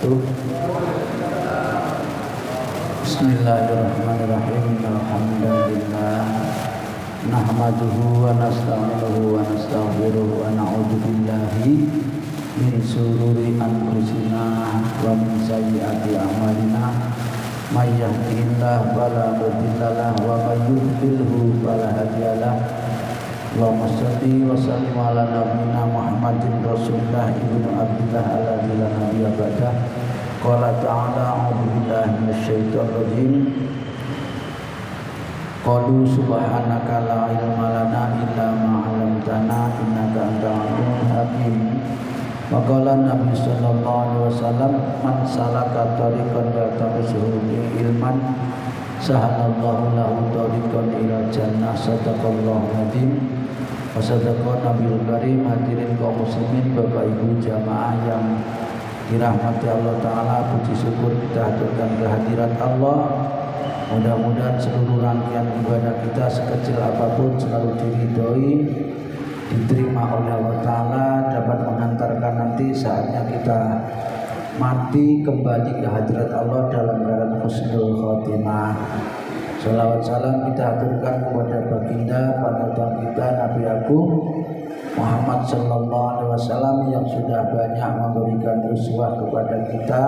wabarakatuh. Bismillahirrahmanirrahim. Alhamdulillah. Nahmaduhu wa nasta'inuhu wa nastaghfiruh wa na'udzu billahi min shururi anfusina wa min sayyiati a'malina. May yahdihillahu fala mudilla lahu wa may yudlilhu fala hadiya lahu. Allahumma shalli wa sallim ala nabiyyina Muhammadin Rasulullah ibnu Abdillah alladzi la nabiyya ba'dah. Qala ta'ala a'udzu billahi minasyaitonir rajim. Qalu subhanaka la ilma lana illa ma 'allamtana innaka antal alimul hakim. Wa qala Nabi sallallahu alaihi wasallam man salaka tariqan yaltamisuhu ilman sahalallahu lahu tariqan ila jannah. Sadaqallahu adzim. Wa sadaqa Nabiyul Karim. Hadirin kaum muslimin, Bapak Ibu jamaah yang dirahmati Allah Ta'ala, puji syukur kita haturkan kehadiran Allah. Mudah-mudahan seluruh rangkaian ibadah kita sekecil apapun selalu diridhoi, diterima oleh Allah Ta'ala, dapat mengantarkan nanti saatnya kita mati kembali ke hadirat Allah dalam keadaan husnul khotimah. Salawat salam kita haturkan kepada baginda panutan kita Nabi Agung Muhammad sallallahu alaihi wasallam yang sudah banyak memberikan uswah kepada kita.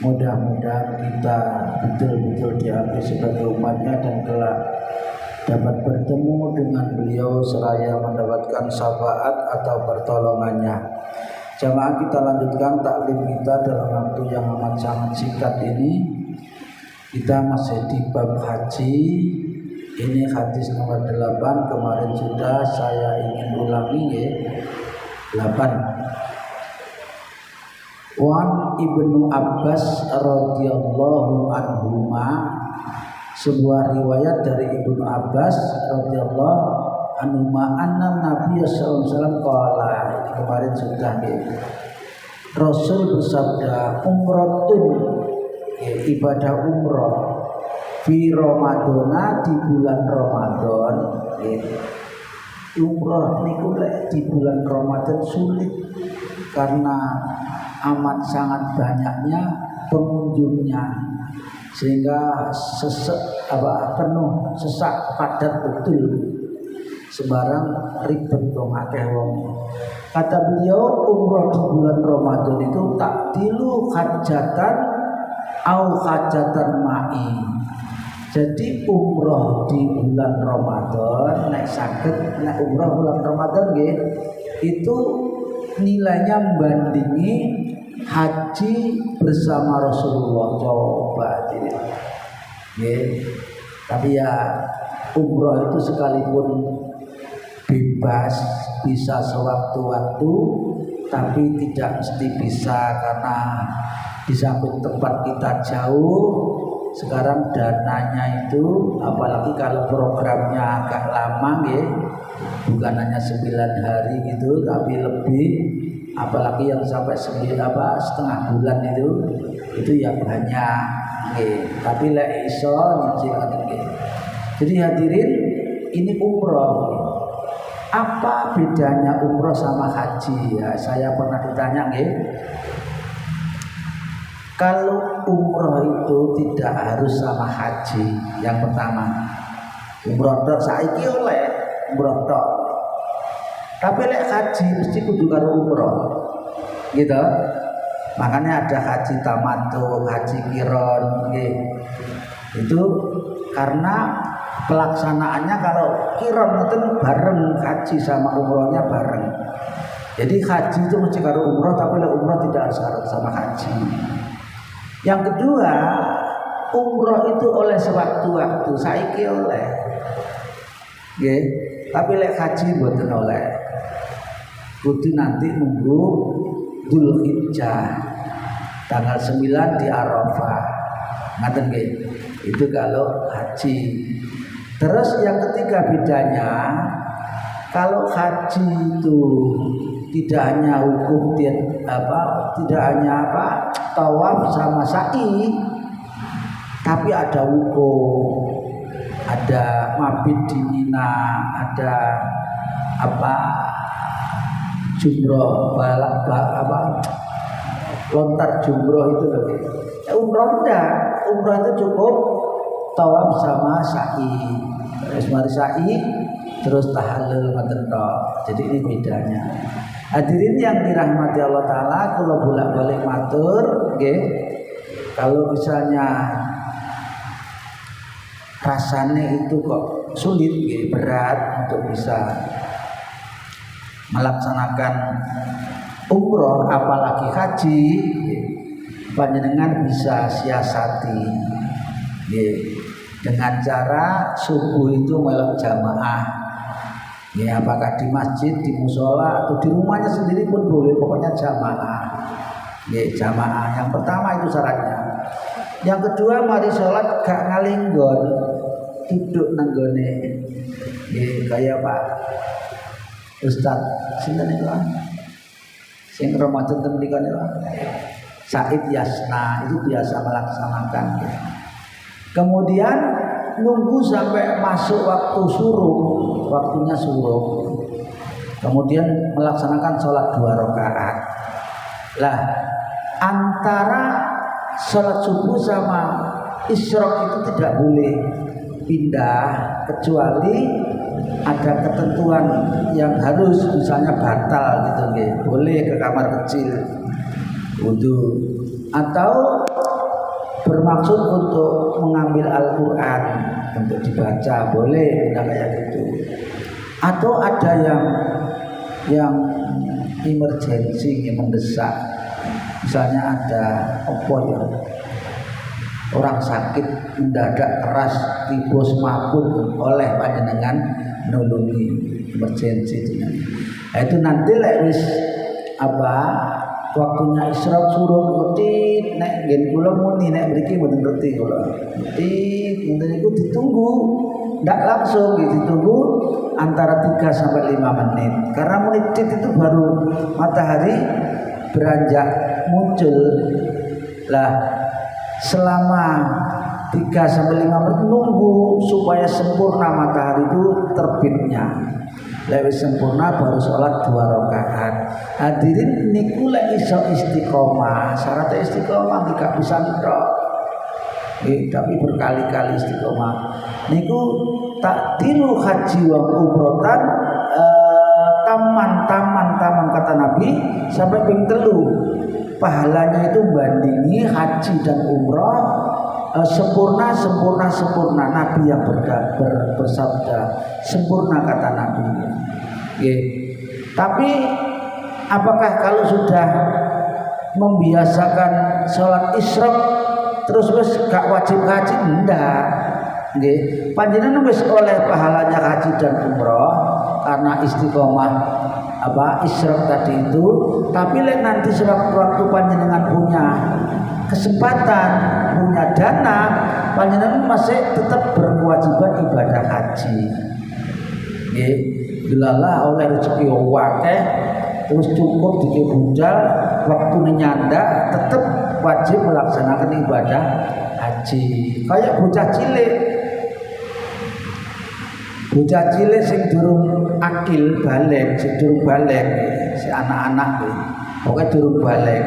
Mudah-mudahan kita betul-betul diambil sebagai umatnya dan kelak dapat bertemu dengan beliau seraya mendapatkan syafaat atau pertolongannya. Jamaah, kita lanjutkan taklim kita dalam waktu yang amat sangat singkat ini. Kita masih di bab haji. Ini hadis nomor 8. Kemarin sudah saya ingin ulangi ya. 8. Wan Ibnu Abbas radhiyallahu anhuma, sebuah riwayat dari Ibnu Abbas radhiyallahu anhuma anna Nabi sallallahu alaihi wasallam qala. Kemarin sudah ya. Rasul bersabda, umratun ya, ibadah umrah fi Ramadana, di bulan Ramadan ya. Umrah niku di bulan Ramadan sulit karena amat sangat banyaknya pengunjungnya sehingga penuh sesak padat betul, sembarang ribet dong akeh wong. Kata beliau, umrah di bulan Ramadan itu takdilu hajatan au hajatan ma'i. Jadi umrah di bulan Ramadan nek saged, nek umrah bulan Ramadan nggih, itu nilainya membandingi haji bersama Rasulullah. Coba nggih. Tapi ya umrah itu sekalipun bebas, bisa sewaktu-waktu, tapi tidak mesti bisa karena di samping tempat kita jauh. Sekarang dananya itu, apalagi kalau programnya agak lama ya, bukan hanya 9 hari gitu, tapi lebih, apalagi yang sampai setengah bulan itu ya banyak ya. Tapi lek iso nyicil. Jadi hadirin, ini umroh. Apa bedanya umroh sama haji ya? Saya pernah ditanya ya. Kalau umroh itu tidak harus sama haji. Yang pertama, umroh tok saiki oleh umroh tok. Tapi lek haji mesti kudu karo umroh. Gitu. Makanya ada haji tamattu, haji qiron nggih. Itu karena pelaksanaannya kalau qiron itu bareng haji sama umrohnya bareng. Jadi haji itu mesti karo umroh, tapi lek umroh tidak harus sama haji. Yang kedua, umroh itu oleh sewaktu-waktu, saiki oleh. Nggih, tapi lek haji mboten oleh. Kudu nanti nunggu Dzulhijjah tanggal 9 di Arafah. Ngaten nggih. Itu kalau haji. Terus yang ketiga bedanya, kalau haji itu tidak hanya hukum tidak hanya tawaf sama sa'i, tapi ada hukum, ada mabit di Mina, ada jumroh lontar jumroh itu loh. Umroh enggak, umroh itu cukup tawaf sama sa'i. Terus mari sa'i terus tahallul ngoten tok. Jadi ini bedanya. Hadirin yang dirahmati Allah taala, kalau bolak-balik matur nggih. Kalau misalnya rasanya itu kok sulit nggih, berat untuk bisa melaksanakan umroh apalagi haji, panjenengan bisa siasati dengan cara subuh itu melok jamaah. Ya, apakah di masjid, di musola atau di rumahnya sendiri pun boleh, pokoknya jamaah. Ya, jamaah. Yang pertama itu syaratnya. Yang kedua, mari sholat gak ngalinggon, duduk nanggone. Ya, kayak Pak Ustaz, sinten niku? Sing Ramadan ten mriku niku. Said Yasna itu biasa melaksanakan. Kemudian nunggu sampai masuk waktu suruh, waktunya suruh. Kemudian melaksanakan sholat 2 rakaat. Lah, antara sholat subuh sama isyraq itu tidak boleh pindah kecuali ada ketentuan yang harus, misalnya batal gitu nggih. Boleh ke kamar kecil wudu atau bermaksud untuk mengambil Al-Quran untuk dibaca, boleh kayak gitu. Atau ada yang emergency, yang mendesak, misalnya ada orang sakit mendadak keras tiba semaput oleh panjenengan nulungi, emergency. Nah, itu nanti wis waktunya isyraq suruh ngerti nek ngen kula muni nek mriki mboten ngerti kula. Ngoten niku ditunggu, ndak langsung ditunggu antara 3 sampai 5 menit. Karena menit itu baru matahari beranjak muncul. Lah, selama 3 sampai 5 menit nunggu supaya sempurna matahari itu terbitnya. Lewis sempurna baru sholat 2 rakaat. Hadirin niku lek iso istiqomah. Syaratnya istiqomah tidak bisa ngetok. Tapi berkali-kali istiqomah. Niku takdilu haji wa umrotan taman kata Nabi sampai ping 3. Pahalanya itu bandingi haji dan umroh sempurna. Nabi yang bersabda sempurna kata Nabi. Tapi apakah kalau sudah membiasakan sholat isyraq terus gak wajib haji? Enggak. Panjenengan wis oleh pahalanya haji dan umroh karena istiqomah isyraq tadi itu. Tapi nanti sewaktu-waktu panjenengan punya kesempatan, punya dana, panjenengan masih tetap berkewajiban ibadah haji. Dilalah oleh rezeki wakeh terus cukup dikebunjal waktu nyanda tetap wajib melaksanakan ibadah haji. Kayak bocah cilik sing durung akil balik, sing durung balik, si anak-anak pokoknya durung balik.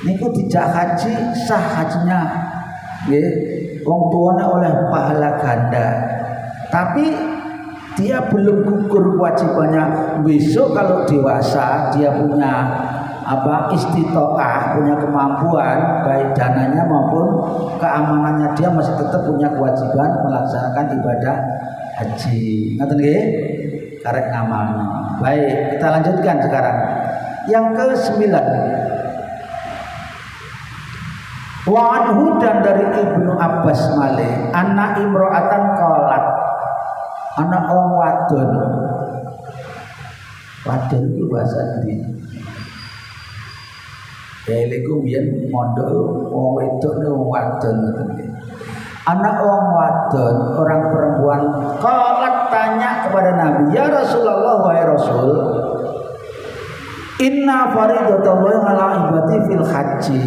Niku dijak haji sah hajinya, wong tuane oleh pahala ganda. Tapi dia belum gugur kewajibannya. Besok kalau dewasa dia punya istitoah, punya kemampuan baik dananya maupun keamanannya, dia masih tetap punya kewajiban melaksanakan ibadah haji. Ngoten nggih? Karek ngamalno. Baik, kita lanjutkan sekarang. Yang ke-9. Wa anhu, dan dari Ibnu Abbas malih, anak imro'atan qalat, anak wong wadon. Wadon itu bahasa ndi? Dheweku biyen mondok wong wedok niku wadon ngoten. Anak wong wadon, orang perempuan, qalat, tanya kepada Nabi, ya Rasulullah, wahai Rasul, inna faridatallahi ala ibadi fil haji.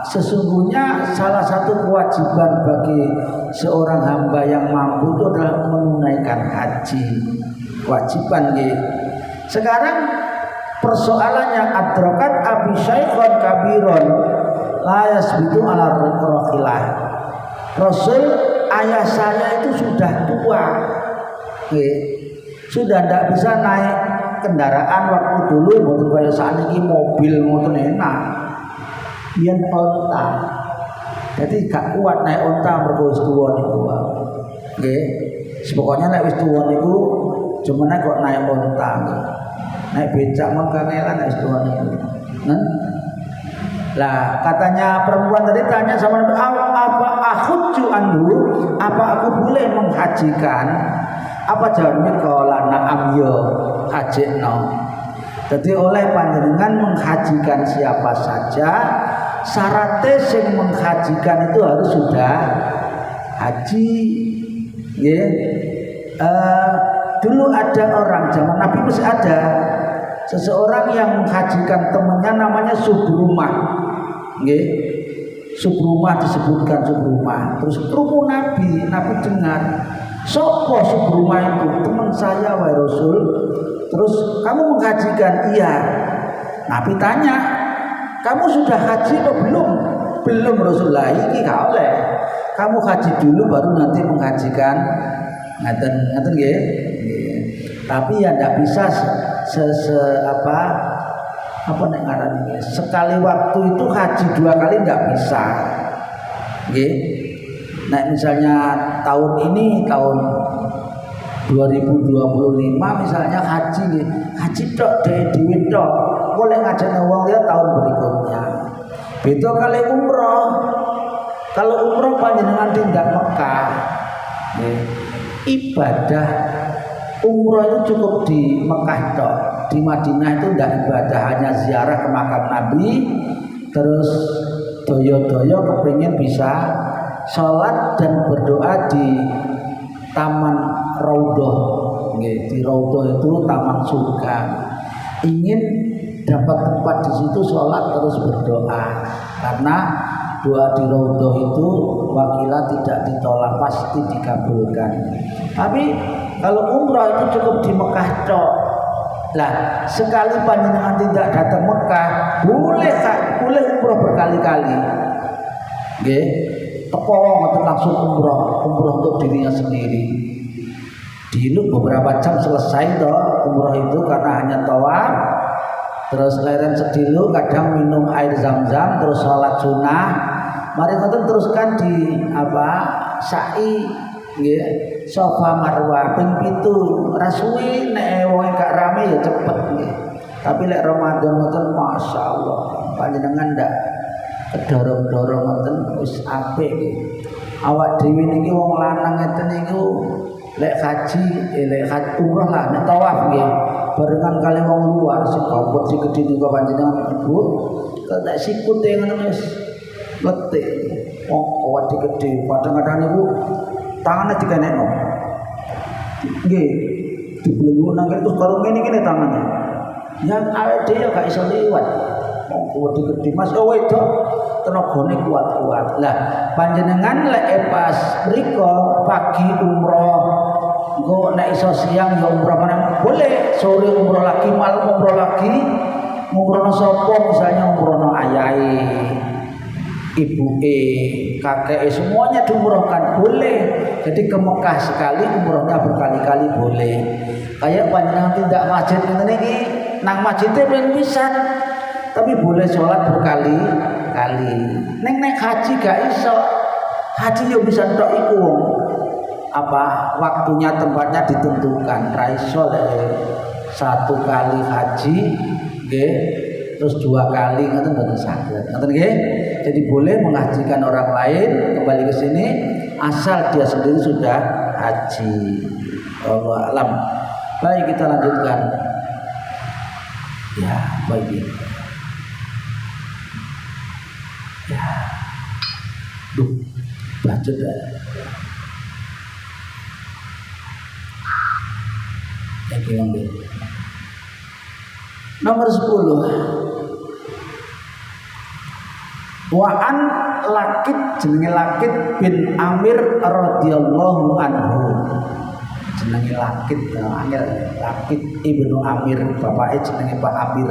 Sesungguhnya salah satu kewajiban bagi seorang hamba yang mampu itu adalah menunaikan haji. Kewajiban Sekarang persoalannya adrokat abi syaikhon kabiron la yasbitu ala rohilah. Rasul ayah saya itu sudah tua, sudah tidak bisa naik kendaraan waktu dulu. Waktu kaya saat ini mobil motor enak, biar onta. Jadi gak kuat naik onta mergo wis tuwa niku. Nggih. Pokoknya nek wis tuwa niku cuman kok naik onta. Naik becak mon kangelan wis tuwa niku. Lah katanya perempuan tadi tanya sama Nabi, apa akhudju anhu, apa aku boleh menghajikan? Apa jawabnya? Qala na'am ya hajikno. Jadi oleh panjenengan menghajikan siapa saja, syaratnya sing menghajikan itu harus sudah haji. Ya. Dulu ada orang zaman Nabi masih ada seseorang yang menghajikan temannya namanya Subrumah. Nggih. Subrumah disebutkan Subrumah. Terus ruku Nabi dengar, "Sopo Subrumah itu? Teman saya wahai Rasul." Terus, "Kamu menghajikan?" "Iya." Nabi tanya, "Kamu sudah haji atau belum?" "Belum Rasulullah." "Iki gak oleh. Kamu haji dulu baru nanti menghajikan." Ngaten nggih. Tapi ya ndak bisa apa nek ngarani sekali waktu itu haji 2 kali ndak bisa. Nggih. Nah, misalnya tahun ini tahun 2025 misalnya haji tok dhewe tok. Boleh ngajak wong ya tahun berikutnya. Beda kali umroh. Kalau umroh panjenengan tindak Mekah. Ibadah umroh itu cukup di Mekah tok. Di Madinah itu tidak ibadah, hanya ziarah ke makam Nabi. Terus doyo-doyo kepingin bisa sholat dan berdoa di Taman Raudhah. Di Raudhah itu taman surga. Ingin dapat tempat di situ sholat terus berdoa, karena doa di Raudhah itu wakilah tidak ditolak, pasti dikabulkan. Tapi kalau umrah itu cukup di Mekah tok. Lah, sekali panjenengan tidak datang Mekah, boleh umrah berkali-kali. Nggih. Teko ngoten langsung umrah untuk dirinya sendiri. Dulu beberapa jam selesai toh umrah itu karena hanya tawaf. Terus leren sedilu, kadang minum air zam-zam, terus sholat sunnah. Mari ngoten teruskan di sa'i nggih, Safa Marwah ping 7. Rasuwe nek wong gak rame ya cepet nggih. Tapi lek Ramadan ngoten masyaallah panjenengan ndak kedorong-dorong ngoten wis apik nggih. Awak dhewe niki wong lanang ngeten niku lek haji umrah lah nek tawaf nggih. Barengan kali wong luar sing kabut sing gedhe niku panjenengan Ibu, kok sikute ngoten wis letik. Wong awak gede padang-padang niku tangannya dikenekno. Nggih, dibelenggu nang terus karo ngene tangannya. Yang awake dhewe gak iso liwat. Wong kuwat gede Mas wedok tenagane kuat-kuat. Lah, panjenengan lek pas mriko pagi umroh, engko nek iso siang ya umroh meneh boleh, sore umroh lagi, malam umroh lagi. Umrohno sapa misalnya umrohno ayahe, ibuke, kakek, semuanya diumrohkan boleh. Jadi ke Mekah sekali, umrohnya berkali-kali boleh. Kayak panjenengan tidak masjid ngene iki, nang masjidnya ben pisan, tapi boleh sholat berkali-kali. Nek haji gak iso. Haji yo bisa tok iku wong. Waktunya tempatnya ditentukan. Ra iso satu kali haji nggih, terus 2 kali ngoten mboten saged. Ngoten nggih. Jadi boleh menghajikan orang lain kembali ke sini asal dia sendiri sudah haji. Wallahu alam. Baik, kita lanjutkan. Ya, baik. Ya. Duh, baca dah. Ya, gimana? Nomor 10. Wa'an Lakit jenenge Lakit bin Amir radhiyallahu anhu. jenenge Lakit, angel Lakit Ibnu Amir, bapaknya jenenge Pak Amir.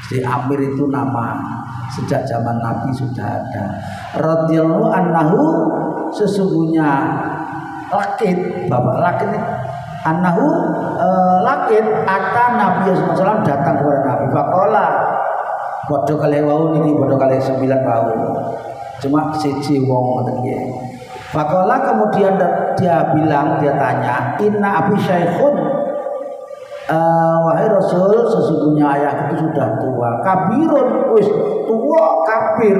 Jadi Amir itu nama sejak zaman Nabi sudah ada. Radhiyallahu anhu, sesungguhnya Lakit, bapak Lakit annahu Lakit ata Nabi sallallahu alaihi wasallam datang kepada Nabi. Faqala padha kali wau niki padha kali 9 wau. Cuma siji wong ngoten nggih. Faqala kemudian dia bilang, dia tanya, inna abi syaikhun, wahai Rasul, sesungguhnya ayah itu sudah tua, kabirun, wis tua kafir,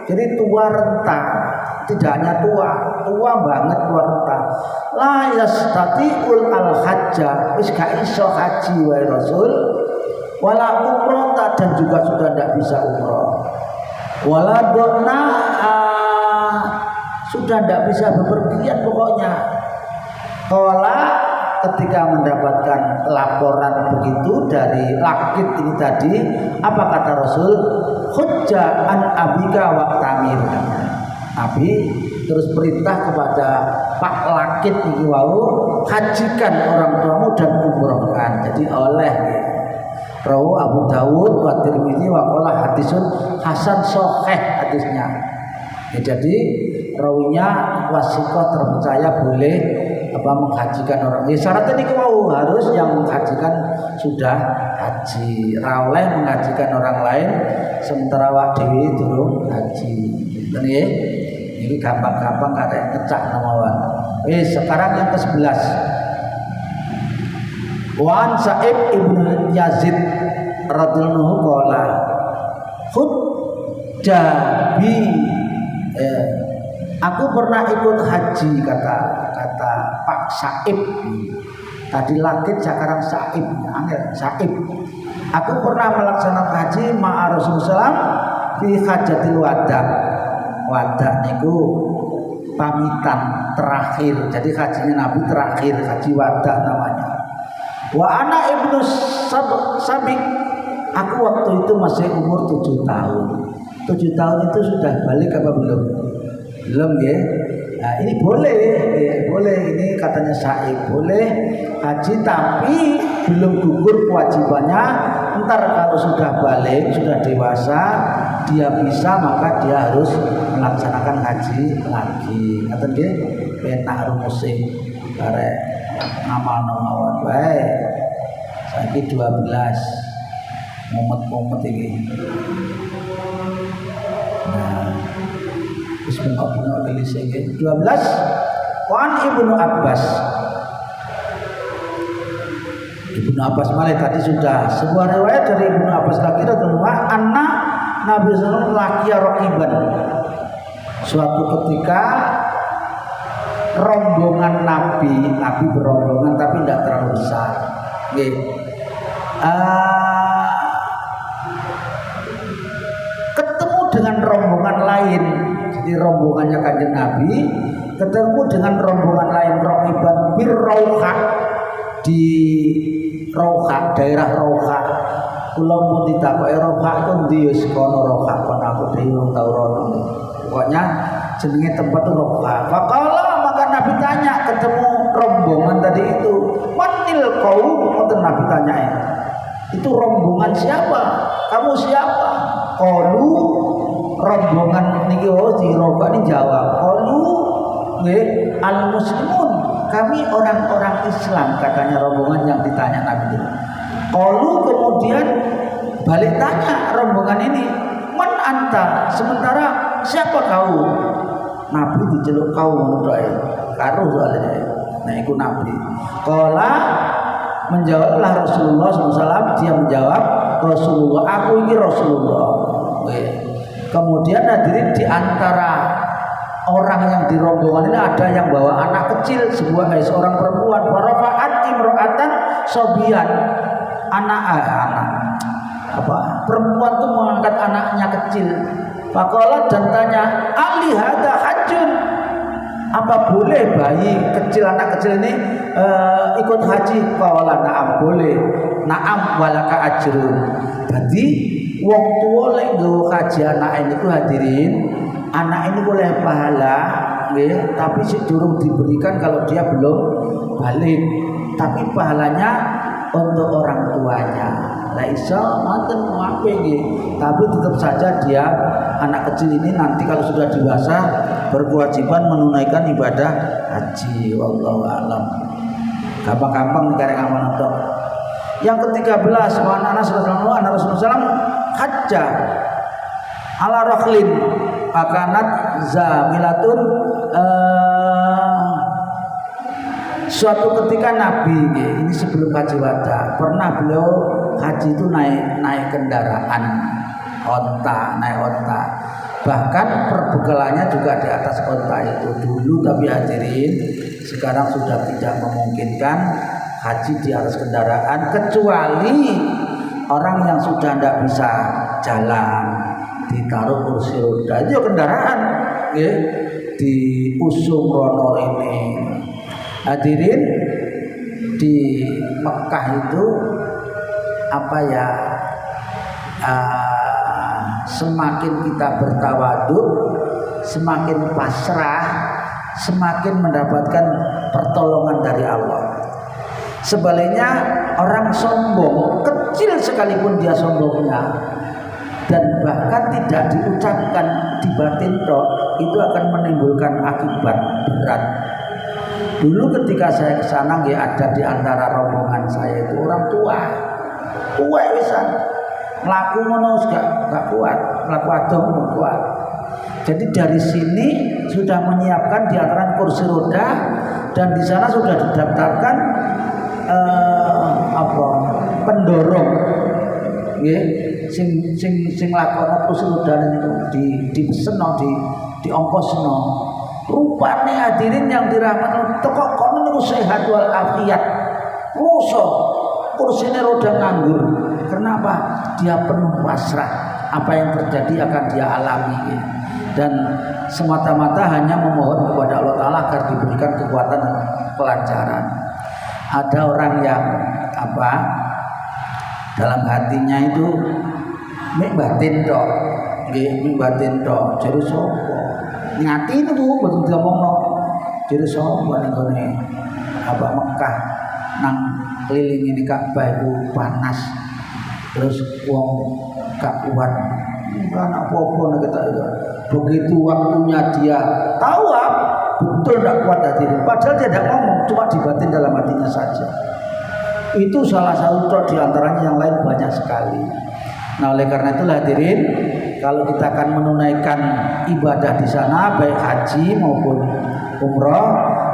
jadi tua renta, tidak hanya tua banget, tua renta. La yastati'ul al-hajja, wis gak iso haji wahai Rasul, wala umroh, dan juga sudah tidak bisa umroh, wala dona, sudah tidak bisa bepergian pokoknya. Kala ketika mendapatkan laporan begitu dari Lakit ini tadi, apa kata Rasul? Hujja an abika waqtamir. Nabi terus perintah kepada Pak Lakit ini wau, hajikan orang tuamu dan umrohkan. Jadi oleh Rawu Abu Dawud wa Tirmidzi wa qala hadisun hasan sahih hadisnya. Ya, jadi rawinya wasiqah terpercaya boleh menghajikan orang. Ya, syaratnya ini mau harus yang menghajikan sudah haji. Rawleh menghajikan orang lain sementara wak dewi durung haji. Dan ini gampang-gampang karek ngecak namawan. Sekarang yang ke-11. Wan Sa'ib ibnu Yazid radhiyallahu anhu qala hujja bi aku pernah ikut haji, kata Pak Sa'ib. Tadi Lakit sekarang Sa'ib, angel Sa'ib. Aku pernah melaksanakan haji ma'a Rasulullah fi hajatil wada. Wada niku pamitan terakhir. Jadi hajinya Nabi terakhir, haji wada namanya. Wa ana ibnu Sabi. Aku waktu itu masih umur 7 tahun. 7 tahun itu sudah balik apa belum? Belum ya. Nah, ini boleh, ya, boleh. Ini katanya Sa'ib boleh haji, tapi belum gugur kewajibannya. Ntar kalau sudah balik, sudah dewasa, dia bisa, maka dia harus melaksanakan haji lagi. Kata dia, penak rumusnya, karek ngamal mawon baik. Saiki 12, momet ini. Nah, bismillah gelis 12. Wan Ibnu Abbas. Ibnu Abbas malah tadi sudah sebuah riwayat dari Ibnu Abbas lagi adalah anna Nabi sallallahu alaihi wasallam suatu ketika rombongan Nabi berombongan tapi tidak terlalu besar. Nggih. Ketemu dengan rombongan lain. Jadi rombongannya Kanjeng Nabi ketemu dengan rombongan lain rokiban bir Rauha, di Rauha, daerah Rauha. Kula pun ditakoki Rauha itu ndi ya sekono Rauha, kon aku dhewe tau rono. Pokoknya jenenge tempat itu Rauha. Faqala, maka Nabi tanya ketemu rombongan tadi itu, "Manil qaum?" Kata Nabi tanyain. Itu rombongan siapa? Kamu siapa? Qalu, rombongan niki wae di Rauha ini jawab. Qalu nggih al-muslimun, kami orang-orang Islam, katanya rombongan yang ditanya Nabi itu. Qalu, kemudian balik tanya rombongan ini, "Man anta?" Sementara siapa kau? Nabi diceluk kau ngono karo soalnya. Nah iku Nabi. Qala, menjawablah Rasulullah SAW. Dia menjawab, Rasulullah, aku ini Rasulullah. Kemudian hadirin, di antara orang yang di rombongan ini ada yang bawa anak kecil, seorang perempuan. Warafa'at imro'atan sobian, anak perempuan itu mengangkat anaknya kecil. Faqalat, dan tanya, ali hada hajjun, apa boleh bayi kecil, anak kecil ini ikut haji? Qala na'am, boleh. Na'am walaka ajrun. Jadi wong tua lek nggawa haji anak ini ku hadirin, anak ini boleh pahala nggih, tapi durung diberikan kalau dia belum balik, tapi pahalanya untuk orang tuanya. Lah iso ngoten apik nggih. Tapi tetap saja dia anak kecil ini nanti kalau sudah dewasa berkewajiban menunaikan ibadah haji. Wallahu a'lam. Gampang-gampang karek amal tok. Yang ke-13 wa Anas radhiyallahu anhu Rasulullah SAW hajja ala rakhlin akanat zamilatun. Suatu ketika Nabi ini sebelum haji wada pernah beliau haji itu naik kendaraan naik onta, bahkan perbekalannya juga di atas onta itu dulu. Tapi hadirin, sekarang sudah tidak memungkinkan haji di atas kendaraan kecuali orang yang sudah tidak bisa jalan, ditaruh kursi roda itu ya kendaraan ya, diusung rono ini. Hadirin, di Mekah itu semakin kita bertawaduk, semakin pasrah, semakin mendapatkan pertolongan dari Allah. Sebaliknya orang sombong, kecil sekalipun dia sombongnya, dan bahkan tidak diucapkan di batin itu akan menimbulkan akibat berat. Dulu ketika saya ke sana ada di antara rombongan saya itu orang tua wisan, mlaku ngono gak kuat, mlaku adoh gak kuat. Jadi dari sini sudah menyiapkan di antara kursi roda, dan di sana sudah didaftarkan pendorong nggih, sing lakono kursi roda niku dipeseno di ongkosno. Rupane hadirin yang dirahmati teko kono niku sehat wal afiat. Musuh kursinya roda nganggur. Kenapa? Dia penuh pasrah. Apa yang terjadi akan dia alami, dan semata-mata hanya memohon kepada Allah Ta'ala agar diberikan kekuatan kelancaran. Ada orang yang dalam hatinya itu mik batin tok, nggih, mik batin tok, jare sapa? Ngati itu betul diomongno. Jare sapa ning gone Mekah nang keliling ini Ka'bah itu panas. Terus wong gak kuat. Bukan apa-apa nek kita itu. Begitu waktunya dia tahu betul tidak kuat hati. Padahal dia tidak ngomong, cuma dibatin dalam hatinya saja. Itu salah satu di antaranya, yang lain banyak sekali. Nah, oleh karena itulah hadirin, kalau kita akan menunaikan ibadah di sana baik haji maupun umroh,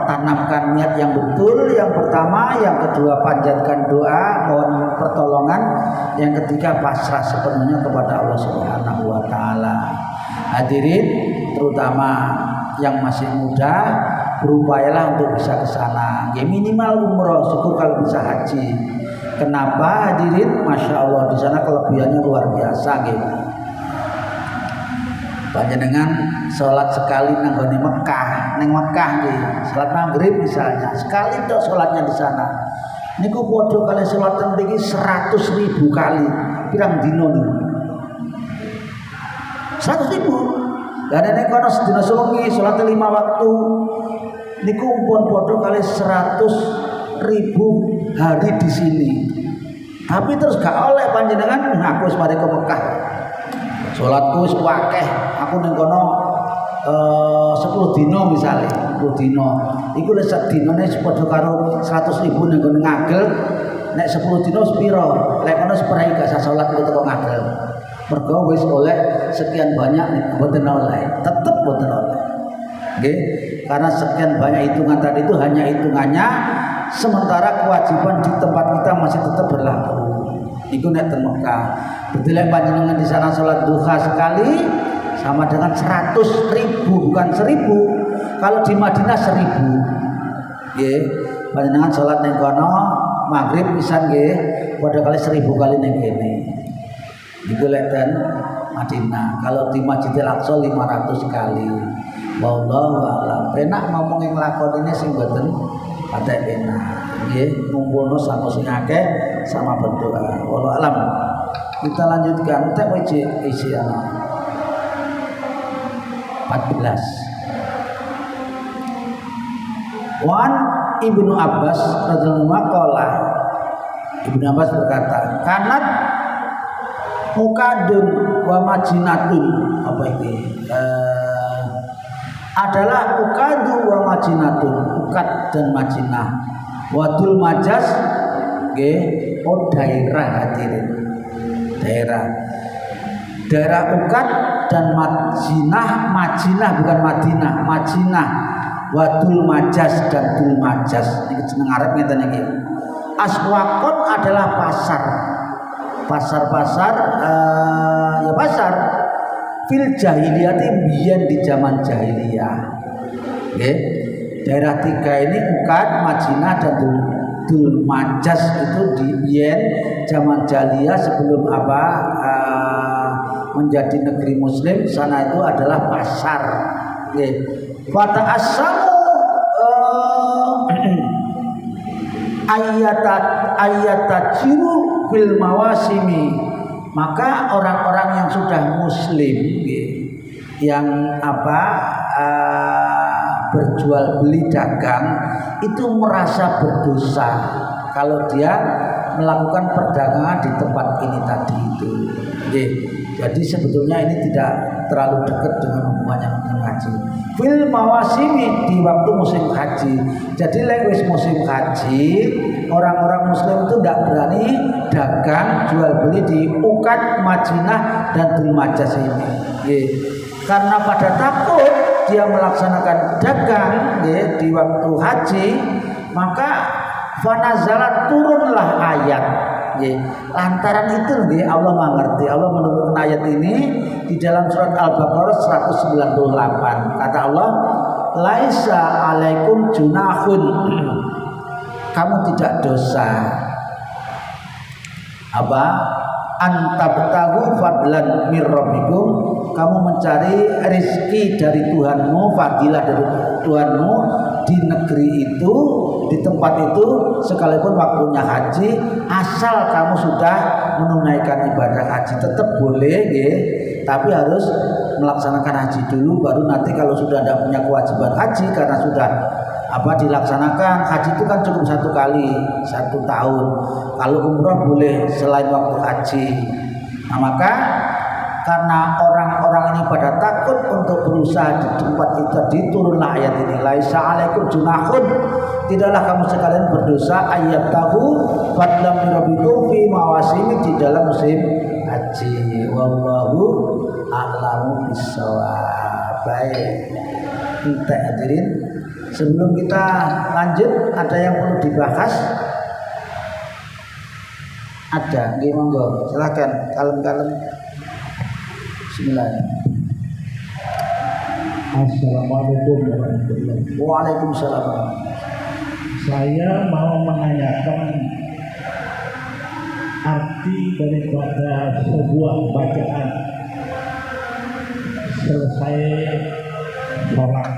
tanamkan niat yang betul. Yang pertama, yang kedua panjatkan doa, mohon pertolongan. Yang ketiga pasrah sepenuhnya kepada Allah Subhanahu wa taala. Hadirin, terutama yang masih muda, berupayalah untuk bisa ke sana. Ya minimal umroh, syukur kalau bisa haji. Kenapa hadirin? Masya Allah, di sana kelebihannya luar biasa gitu. Panjenengan sholat sekali nang Mekah, neng Mekah nih, sholat maghrib misalnya, sekali tok sholatnya di sana. Niku podo kali sholat tinggi 100.000 kali, pirang dino nih? 100.000. Dan nek kono sedina sewengi sholat 5 waktu, niku pun podo kali 100.000 hari di sini. Tapi terus gak oleh panjenengan ngaku wis mari ke Mekah. Sholatku wis akeh, aku ning kono 10 dino misalnya, 10 dino. Iku lek sak dinone padha karo 100.000 ning kono ngagel. Nek 10 dino sepiro? Lek kono seprei gak usah salat kok teko ngagel. Mergo wis oleh sekian banyak nih, mboten oleh, tetep mboten oleh. Nggih, karena sekian banyak hitungan tadi itu hanya hitungannya, sementara kewajiban di tempat kita masih tetap berlaku. Iku nek teng Mekah. Betul panjenengan di sana sholat duha sekali sama dengan 100.000, bukan 1.000. Kalau di Madinah 1.000. Nggih, panjenengan sholat ning kono maghrib pisan nggih, padha kali 1.000 kali ning kene. Iku lek ten Madinah. Kalau di Masjidil Aqsa 500 kali. Wallahu a'lam. Penak ngomong yang lakon ini sing mboten patek enak. Nggih, ngumpulno sama sing akeh sama berdoa. Wallahu a'lam. Kita lanjutkan tek isi 14. Wan Ibnu Abbas radhiyallahu anhu Ibnu Abbas berkata, kanat mukadun wa majinatun, apa ini? Adalah ukadu wa majinatun, ukat dan majinah. Wadul majas, daerah hadirin, daerah ukat dan majinah bukan Madinah, majinah. Wadul majas dan dul majas. Ini jeneng Arab ngeten iki. Aswaqon adalah pasar ya pasar fil jahiliyati biyen di zaman jahiliyah. Nggih. Daerah tiga ini ukat, majinah dan dul majas itu di biyen zaman jahiliyah sebelum menjadi negeri muslim, sana itu adalah pasar. Nggih. Fata asamu ayatajiru fil mawasimi, maka orang-orang yang sudah muslim yang berjual beli dagang itu merasa berdosa kalau dia melakukan perdagangan di tempat ini tadi itu. Jadi sebetulnya ini tidak terlalu dekat dengan hubungannya dengan haji. Fil mawasimi, di waktu musim haji. Jadi lewis musim haji, orang-orang muslim itu tidak berani dagang jual beli di ukat, majinah dan dul majas ini. Karena pada takut dia melaksanakan dagang di waktu haji, maka fanazalat turunlah ayat. Lantaran itu Allah mengerti, Allah menurunkan ayat ini di dalam surat Al-Baqarah 198. Kata Allah, laisa alaikum junahun, kamu tidak dosa antabtagu fadlan mir rabbikum, kamu mencari rezeki dari Tuhanmu, fadilah dari Tuhanmu di negeri itu, di tempat itu, sekalipun waktunya haji, asal kamu sudah menunaikan ibadah haji tetap boleh, tapi harus melaksanakan haji dulu, baru nanti kalau sudah tidak punya kewajiban haji karena sudah dilaksanakan. Haji itu kan cukup 1 kali 1 tahun. Kalau umrah boleh selain waktu haji. Nah, maka karena orang-orang ini pada takut untuk berusaha di tempat itu, diturunlah ayat ini, laisa alaikum junahun, tidaklah kamu sekalian berdosa ayat tahu fadlam rabbikum fi mawasimi, di dalam musim haji. Wallahu a'lamu bissawab. Baik, kita hadirin, sebelum kita lanjut ada yang perlu dibahas? Ada, monggo silakan, kalem-kalem. Bismillah. Assalamualaikum warahmatullahi wabarakatuh. Waalaikumsalam. Saya mau menanyakan arti daripada sebuah bacaan selesai sholat.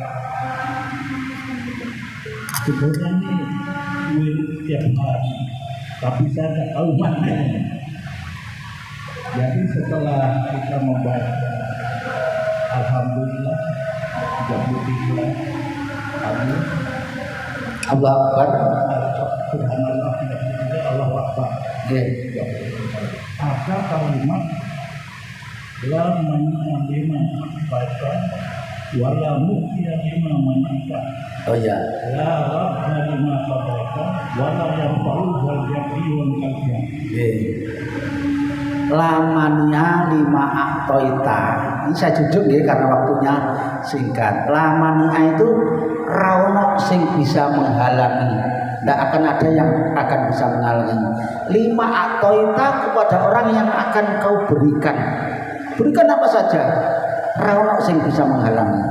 Sebenarnya ini wirid tiap hari, tapi saya tidak tahu maknanya. Jadi setelah kita membaca Alhamdulillah 33 kali, Allah Akbar, Subhanallah 33, Allah Akbar. Maka kalimat la man lima baca wala mu'tiya lima manaka. Oh ya. La rabba lima qadaita wala yanfa'u wal yaqi wal qalbi. Lamania lima aktoita. Ini saya jujur karena waktunya singkat. Lamania itu rawono sing bisa menghalangi. Tidak akan ada yang akan bisa menghalangi. Lima aktoita kepada orang yang akan kau berikan. Berikan apa saja. Rawono sing bisa menghalangi.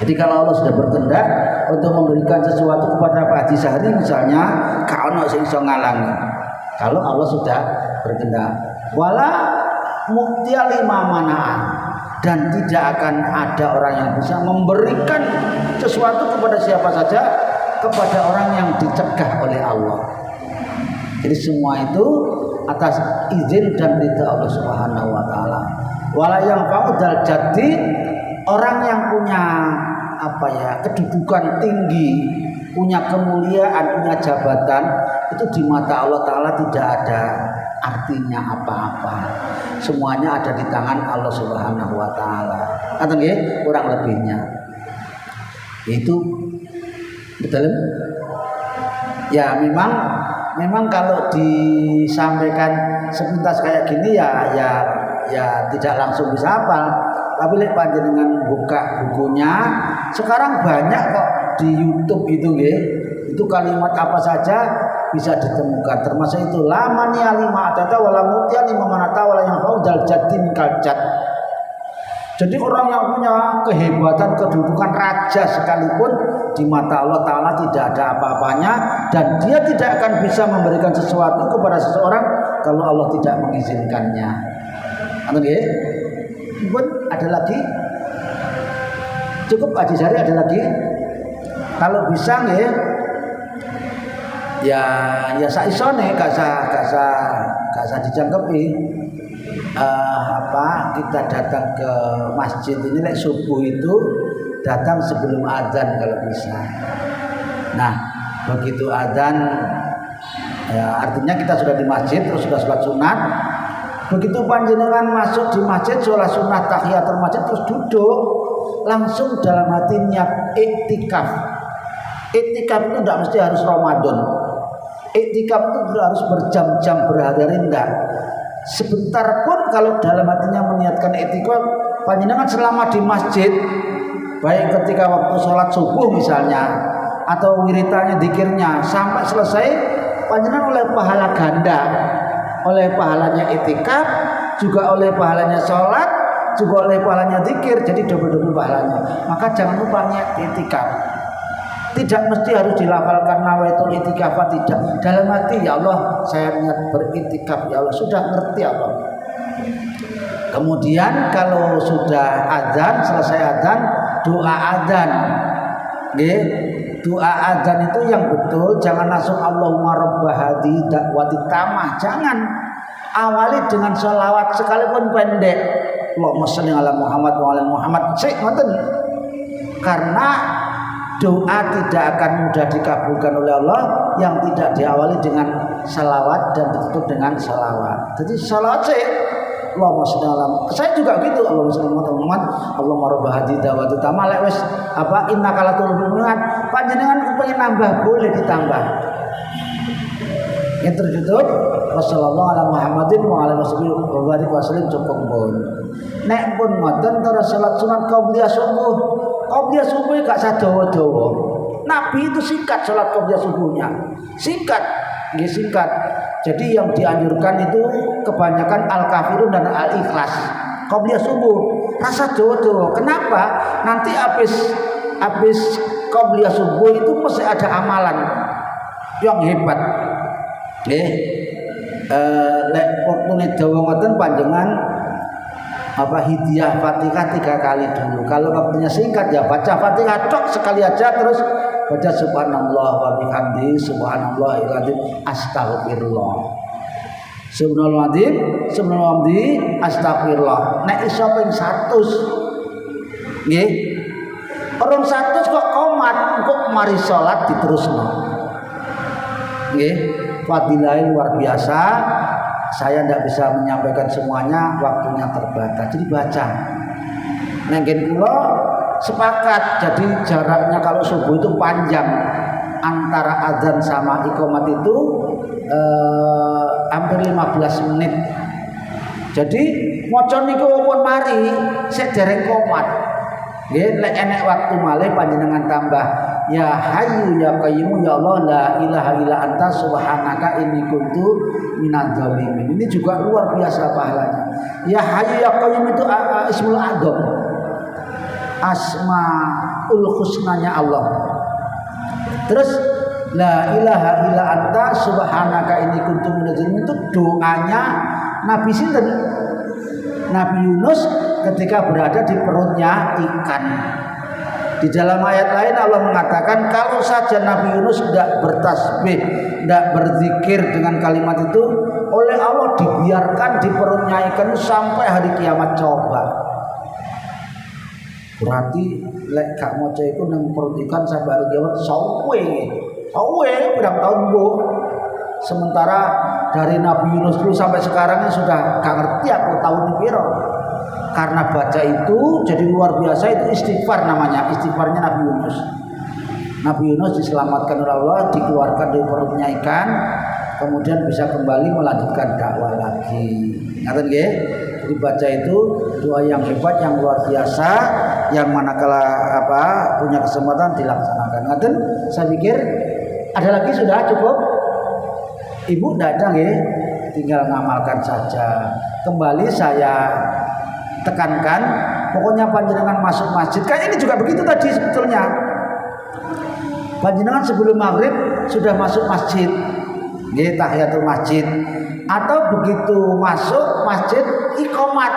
Jadi kalau Allah sudah berkehendak untuk memberikan sesuatu kepada Pak Haji Sahri misalnya, kau ono sing iso ngalangi. Kalau Allah sudah berkehendak, wala mu'tiya lima mana'an, dan tidak akan ada orang yang bisa memberikan sesuatu kepada siapa saja, kepada orang yang dicegah oleh Allah. Jadi semua itu atas izin dan ridha Allah Subhanahu wa taala. Wala yang fa'udal jadi orang yang punya kedudukan tinggi, punya kemuliaan, punya jabatan, itu di mata Allah Ta'ala tidak ada artinya apa-apa. Semuanya ada di tangan Allah Subhanahu wa Ta'ala. Atau nggih, kurang lebihnya. Itu betul. Ya memang kalau disampaikan sepintas kayak gini ya tidak langsung bisa hafal. Tapi lek panjenengan buka bukunya, sekarang banyak kok di YouTube itu nggih. Itu kalimat apa saja bisa ditemukan, termasuk itu lamania lima atata wala mutia lima manata wala yang faudal jati mikal jat. Jadi orang yang punya kehebatan kedudukan raja sekalipun di mata Allah Ta'ala tidak ada apa-apanya, dan dia tidak akan bisa memberikan sesuatu kepada seseorang kalau Allah tidak mengizinkannya. Oke, pun ada lagi, cukup Haji Sari ada lagi. Kalau bisa nih ya saisone gak usah dijangkepi. Kita datang ke masjid ini lek subuh itu datang sebelum azan kalau bisa. Nah, begitu azan ya artinya kita sudah di masjid terus sudah sholat sunat. Begitu panjenengan masuk di masjid sholat sunat tahiyatul masjid terus duduk, langsung dalam hati niat iktikaf. Iktikaf itu tidak mesti harus Ramadan. Iktikaf itu harus berjam-jam, berhari-hari, enggak. Sebentar pun kalau dalam hatinya meniatkan iktikaf, panjenengan selama di masjid, baik ketika waktu sholat subuh misalnya, atau wiritanya, dzikirnya sampai selesai, panjenengan oleh pahala ganda, oleh pahalanya iktikaf, juga oleh pahalanya sholat, juga oleh pahalanya dzikir, jadi double-double pahalanya. Maka jangan lupa niat iktikaf. Tidak mesti harus dilafalkan nawaitul itikaf, tidak. Dalam hati, ya Allah, saya niat beritikaf, ya Allah, sudah ngerti Allah. Kemudian kalau sudah azan, selesai azan, doa azan. Nggih, doa azan itu yang betul, jangan langsung Allahumma rabb hadhihi da'wati tamah, jangan. Awali dengan sholawat sekalipun pendek. Allahumma sholli ala Muhammad wa ala Muhammad. Ngoten. Karena doa tidak akan mudah dikabulkan oleh Allah yang tidak diawali dengan salawat dan ditutup dengan salawat. Jadi salawat Allahumma sholli ala Muhammad. Saya juga gitu, Allahumma sholli ala Muhammad, Allahumma rabb hadhihi da'wati tamah. Lek wis innaka latul mu'minun, panjenengan kepengin nambah boleh ditambah. Yang tertutup Wassalamualaikum ala Muhammadin wa ala wasallam cukup pun. Nek pun ngoten terus salat sunat qabliyah subuh. Qabliyah subuh gak sadawa-dawa. Nabi itu singkat salat qabliyah subuhnya. Singkat, nggih singkat. Jadi yang dianjurkan itu kebanyakan al-kafirun dan al-ikhlas. Qabliyah subuh rasa dawa-dawa. Kenapa? Nanti habis qabliyah subuh itu mesti ada amalan yang hebat. Lek waktune dawa ngoten panjenengan hidiyah Fatihah 3 kali dulu. Kalau waktunya singkat ya baca Fatihah tok sekali aja, terus baca subhanallah wa bihamdi subhanallahil azim astagfirullah. Subhanallah astagfirullah. Nek iso ping 100. Nggih. Orang 100 kok komat, kok mari salat diterusno. Nggih. Fadilahnya luar biasa. Saya tidak bisa menyampaikan semuanya, waktunya terbatas. Jadi baca. Nenggen kula sepakat. Jadi jaraknya kalau subuh itu panjang, antara azan sama iqamat itu hampir 15 menit. Jadi maca niku pun mari sik dereng qomat. Nggih, lek enek waktu malih panjenengan tambah ya hayyu ya qayyum ya Allah la ilaha illa anta subhanaka inni kuntu minadz dzalimin. Ini juga luar biasa pahalanya. Ya hayyu ya qayyum itu ismul adzam. Asmaul husnanya Allah. Terus la ilaha illa anta subhanaka inni kuntu minadz dzalimin itu doanya Nabi sinten? Nabi Yunus ketika berada di perutnya ikan. Di dalam ayat lain Allah mengatakan kalau saja Nabi Yunus tidak bertasbih, tidak berzikir dengan kalimat itu, oleh Allah dibiarkan di perutnya ikan sampai hari kiamat. Coba Berarti lek gak maca iku nang perut ikan sabar jawab sawe. Sawe berapa tahun Bu? Sementara dari Nabi Yunus dulu sampai sekarang sudah gak ngerti aku tahun piro. Karena baca itu jadi luar biasa, itu istighfar namanya, istighfarnya Nabi Yunus. Nabi Yunus diselamatkan oleh Allah, dikeluarkan dari perutnya ikan, kemudian bisa kembali melanjutkan dakwah lagi. Ngaten nggih? Jadi baca itu doa yang hebat, yang luar biasa, yang manakala punya kesempatan dilaksanakan. Ngaten, saya pikir ada lagi sudah cukup. Ibu datang ya, tinggal ngamalkan saja. Kembali saya tekankan, pokoknya panjenengan masuk masjid. Kayak ini juga begitu tadi sebetulnya. Panjenengan sebelum maghrib sudah masuk masjid, nggih tahiyatul masjid, atau begitu masuk masjid iqamat.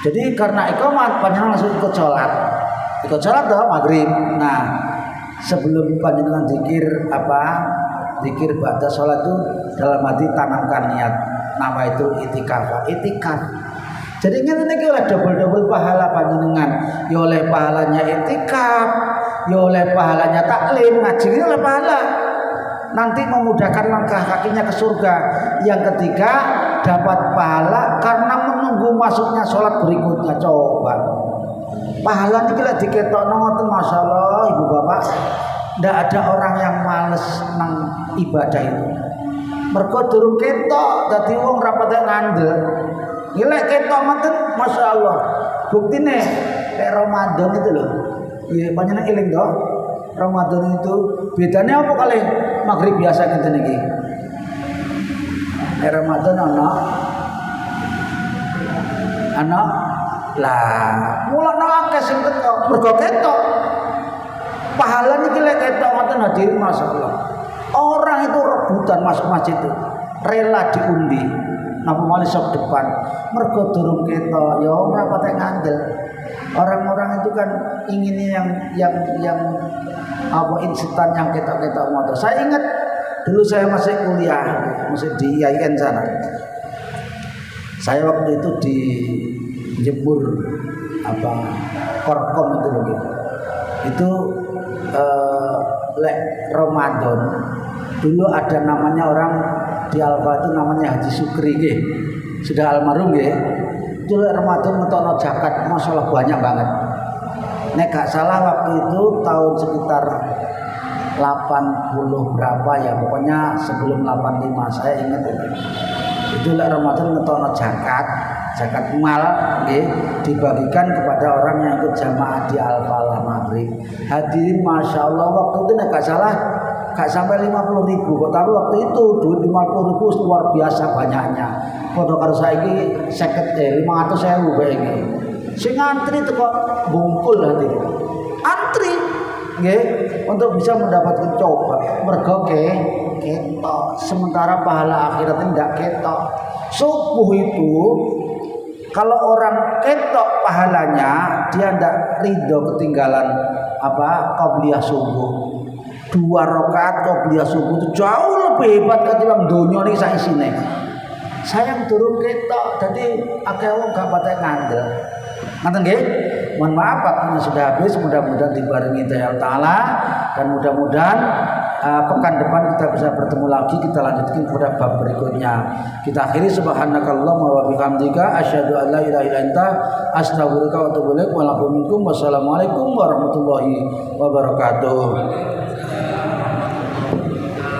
Jadi karena iqamat panjenengan langsung ikut sholat toh maghrib. Nah sebelum panjenengan zikir zikir ba'da sholat itu dalam hati tanamkan niat, nama itu itikaf. Jadi ngene iki oleh double pahala panjenengan, ya oleh pahalanya itikaf, ya oleh pahalanya taklim, ngaji ini oleh pahala. Nanti memudahkan langkah kakinya ke surga. Yang ketiga dapat pahala karena menunggu masuknya sholat berikutnya. Coba pahala ini kita diketokno ngoten masyaallah ibu bapak. Ndak ada orang yang males nang ibadah itu. Mergo durung ketok dadi wong ra patek ngandel. Nilai ketok ngoten masyaallah. Buktine nek Ramadan itu loh. Ya panjenengan eling toh. Ramadan itu bedanya apa kali maghrib biasa ngeten iki. Nek Ramadan ana lah mulane akeh sing ketok mergo ketok. Pahala niki lek ketok ngoten hadirin masyaallah. Orang itu rebutan masuk masjid itu, rela diundi. Napa malih sok depan. Mergo durung ketok ya ora patek ngandel. Orang-orang itu kan inginnya yang instan yang ketok-ketok motor. Saya ingat dulu saya masih kuliah, masih di IAIN sana. Saya waktu itu di Jember Korkom itu loh. Itu lek Ramadan dulu ada namanya orang di Alfa itu namanya Haji Sukri nggih. Sudah almarhum nggih. Itu lek Ramadan ngetokno zakat masalah banyak banget. Nek gak salah waktu itu tahun sekitar 80 berapa ya, pokoknya sebelum 85 saya ingat itu. Itu lek Ramadan ngetokno zakat mal nggih dibagikan kepada orang yang ikut jamaah di Al-Falah maghrib. Hadirin masyaallah waktu itu nek gak salah gak sampai 50.000 kok, tapi waktu itu duit 50.000 luar biasa banyaknya. Padha karo saiki 500.000 bae iki. Sing antri teko bungkul hadirin. Antri nggih untuk bisa mendapatkan coba mergo ketok, sementara pahala akhirat tidak ketok. Subuh itu kalau orang ketok pahalanya, dia tidak ridho ketinggalan qabliyah subuh. 2 rakaat qabliyah subuh itu jauh lebih hebat ketimbang dunia ini saisine. Sayang durung ketok, jadi akeh wong gak patek ngandel. Ngoten nggih? Mohon maaf waktunya sudah habis, mudah-mudahan dibarengi hidayah taala dan mudah-mudahan pekan depan kita bisa bertemu lagi, kita lanjutkan pada bab berikutnya. Kita akhiri subhanakallahumma wa bihamdika asyhadu an la ilaha illa anta astaghfiruka wa atubu ilaik. Wassalamualaikum warahmatullahi wabarakatuh.